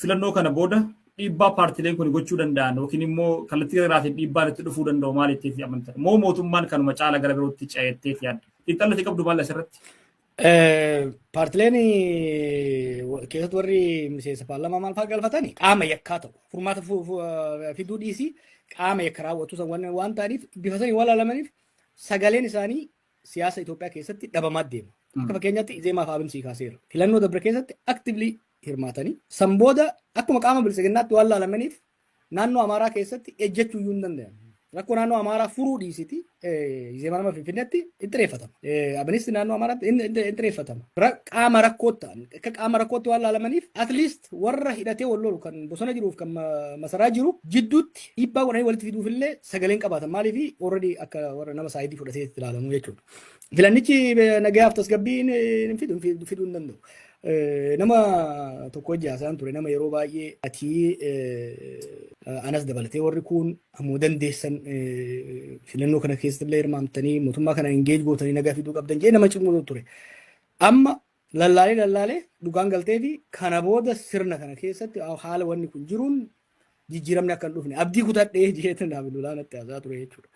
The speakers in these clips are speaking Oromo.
filannoo kana booda dhiibbaa paartileen kun gochuu danda'an yookiin immoo kallattii garaatiin dhiibbaan itti dhufuu danda'u maal ittiin amantan? Moo mootummaan kanuma caala gara birootti ce'etteef yaadda? Xiinxalli qabdu maal asirratti? Paartileen keessatti warri miseensa paarlaamaa maal fa'aa galfatanii qaama yakkaa ta'u furmaata fiduu dhiisii qaama yakka raawwatu waan ta'aniif bifa sanii waan ilaalamaniif sagaleen isaanii siyaasa Itoophiyaa keessatti dhabamaa deema. Akka fakkeenyaatti Izeemaa fi Abinsii kaaseera. Filannoo dabre keessatti aktiivlii hirmaatanii san booda akkuma qaama bilisiginnaatti waan ilaalamaniif naannoo Amaaraa keessatti ejjechuu iyyuu hin danda'an. Rakkoo naannoo Amaaraa furuu dhiisiti Izeemaa nama Finfinneetti itti reeffatama. Abinisti naannoo Amaaraatti itti reeffatama. Qaama rakkootti ta'an akka qaama rakkootti waan ilaalamaniif at least warra hidhatee wal lolu kan bosona jiruuf kan masaraa jiru jidduutti dhiibbaa godhanii walitti fiduufillee sagaleen qabaatan maaliif already akka warra nama saayidii fudhatee itti ilaalamu jechuudha. Filannichi nagayaaf tasgabbiin fiduu hin danda'u. Nama tokko jaasaan ture nama yeroo baay'ee atii anas dabalatee warri kun ammoo dandeessan filannoo kana keessattillee hirmaamtanii mootummaa kana engage gootanii nagaa fiduu qabdan jee nama cimuu ture. Amma lallaalee dhugaan galtee fi kana booda sirna kana keessatti haala wanni kun jiruun jijjiiramni akka hin dhufne abdii kutadhee jeetan dhaabni lolaanatti haasaa ture jechuudha.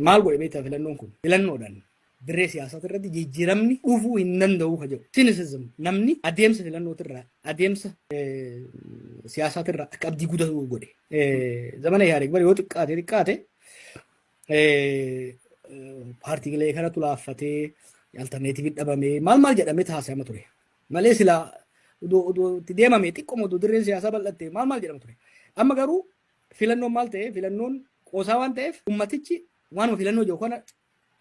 Maal godhe beektaa filannoon kun filannoodhaan dirree siyaasaa irratti jijjiiramni dhufuu hin danda'u ka jedhu. Cynicism namni adeemsa filannootirraa adeemsa siyaasatirraa akka abdii gudatu godhe. Zamana yaadee bara yoo xiqqaate paartiilee kanatu laaffatee alternatiivii dhabamee maal jedhamee taasifama ture. Malee silaa itti deemamee xiqqoo dirreen siyaasaa bal'attee maal jedhama ture. Amma garuu filannoon maal ta'e filannoon qoosaa waan ta'eef ummatichi waanuma filannoo jiru kana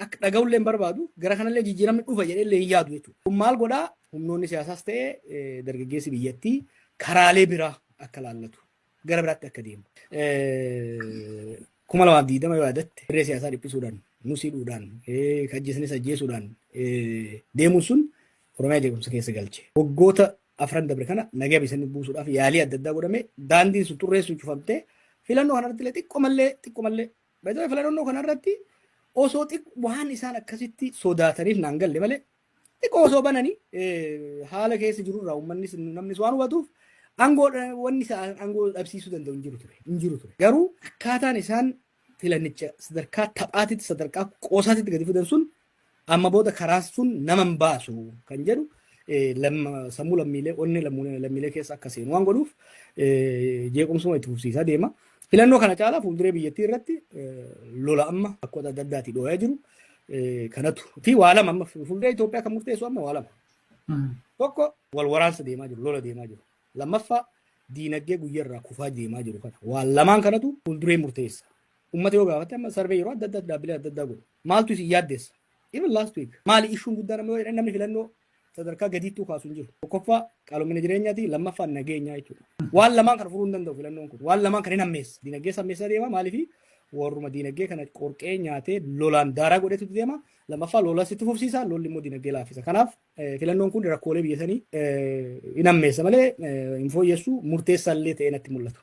akka dhaga'ullee hin barbaadu gara kanallee jijjiiramni dhufa jedhee hin yaadu jechuudha. Kun maal godhaa humnoonni siyaasaas ta'ee dargaggeessi biyyattii karaalee biraa akka laallatu gara biraatti akka deemu. 2020 yoo yaadatte dirree siyaasaa dhiphisuudhaan nusiidhuudhaan kajjisnis ajjeesuudhaan deemuun sun Oromiyaa jeequmsa keessa galche. Waggoota afran dabre kana nagaa bisanii buusuudhaaf yaalii adda addaa godhame daandiin sun xurreessuun cufamtee filannoo kanarratti xiqqoo mallee baay'ee filannoo kanarratti osoo waan isaan akkasitti sodaataniif naan galle malee xiqqoo osoo bananii haala keessa jirurraa uummanni namni waan hubatuuf aangoo dhabsiisuu danda'u hin jiru ture. Garuu akkaataan isaan filannicha sadarkaa taphaatitti sadarkaa qoosaatitti gadi fidan sun amma booda karaa sun nama hin baasu kan jedhu sammuu lammiilee onni lammiilee keessa akka seenu waan godhuuf jeequmsuma itti fufsiisaa deema. Filannoo kana caalaa fuulduree biyyattii irratti lola amma bakkoota adda addaatti dhooyaa jiru kanatu fi waa lama amma fuulduree Itoophiyaa kan murteessu amma waa lama. Tokko wal waraansa deemaa jiru lola deemaa jiru. Lammaffaa diinagdee guyyaarraa kufaa deemaa jiru kana waan lamaan kanatu fuulduree murteessa. Uummata yoo gaafatte amma sarvee yeroo adda addaa dhaabbilee adda addaa godhu. Maaltu isin yaaddeessa? Even last week maali ishuun guddaan namni filannoo sadarkaa gadiittuu kaasuu hin jiru. Tokkoffaa qaaloomina jireenyaati lammaffaa nageenyaa jechuudha. Waan lamaan kana furuu hin danda'u filannoon kun. Waan lamaan kana hin hammeessa. Diinagdee hammeessaa deema maaliif warruma diinagdee kana qorqee nyaatee lolaan daaraa godhetu deema. Lammaffaa lolas itti fufsiisa lolli immoo diinagdee laaffisa. Kanaaf filannoon kun rakkoolee biyyatanii hin hammeessa malee hin fooyyessu murteessaallee ta'ee natti mul'atu.